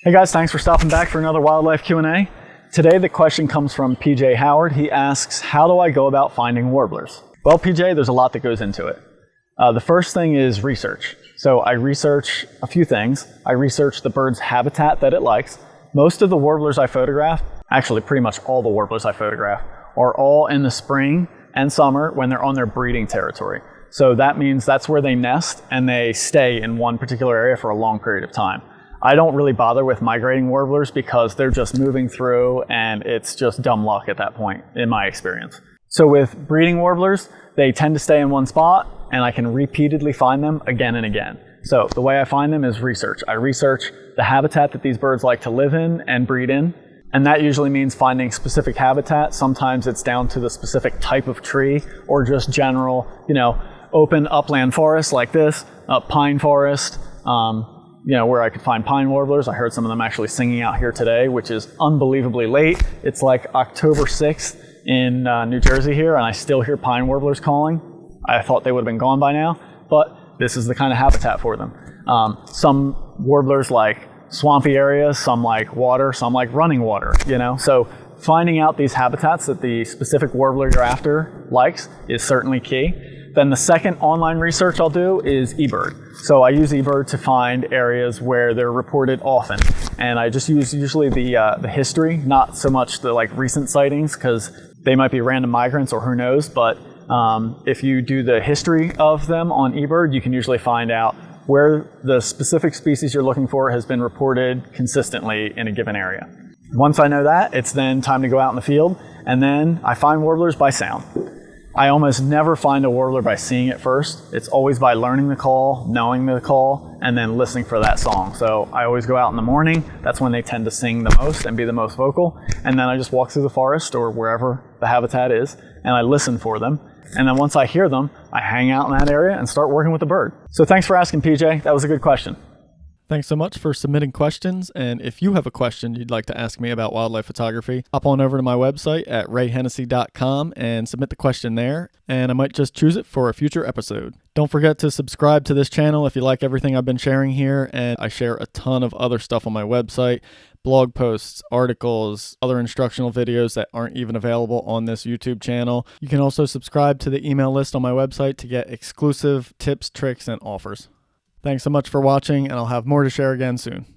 Hey guys, thanks for stopping back for another wildlife Q&A. Today the question comes from PJ Howard. He asks, how do I go about finding warblers? Well, PJ, there's a lot that goes into it. The first thing is research. So I research a few things. I research the bird's habitat that it likes. Most of the warblers I photograph, actually pretty much all the warblers I photograph, are all in the spring and summer when they're on their breeding territory. So that means that's where they nest and they stay in one particular area for a long period of time. I don't really bother with migrating warblers because they're just moving through and it's just dumb luck at that point, in my experience. So with breeding warblers, they tend to stay in one spot and I can repeatedly find them again and again. So the way I find them is research. I research the habitat that these birds like to live in and breed in. And that usually means finding specific habitat. Sometimes it's down to the specific type of tree or just general, open upland forest like this, pine forest, where I could find pine warblers. I heard some of them actually singing out here today, which is unbelievably late. It's like October 6th in New Jersey here, and I still hear pine warblers calling. I thought they would have been gone by now, but this is the kind of habitat for them. Some warblers like swampy areas, some like water, some like running water, So finding out these habitats that the specific warbler you're after likes is certainly key. Then the second online research I'll do is eBird. So I use eBird to find areas where they're reported often. And I just use usually the history, not so much the recent sightings, because they might be random migrants or who knows. But if you do the history of them on eBird, you can usually find out where the specific species you're looking for has been reported consistently in a given area. Once I know that, it's then time to go out in the field. And then I find warblers by sound. I almost never find a warbler by seeing it first. It's always by learning the call, knowing the call, and then listening for that song. So I always go out in the morning. That's when they tend to sing the most and be the most vocal. And then I just walk through the forest or wherever the habitat is, and I listen for them. And then once I hear them, I hang out in that area and start working with the bird. So thanks for asking, PJ. That was a good question. Thanks so much for submitting questions, and if you have a question you'd like to ask me about wildlife photography, hop on over to my website at rayhennessy.com and submit the question there, and I might just choose it for a future episode. Don't forget to subscribe to this channel if you like everything I've been sharing here, and I share a ton of other stuff on my website, blog posts, articles, other instructional videos that aren't even available on this YouTube channel. You can also subscribe to the email list on my website to get exclusive tips, tricks, and offers. Thanks so much for watching, and I'll have more to share again soon.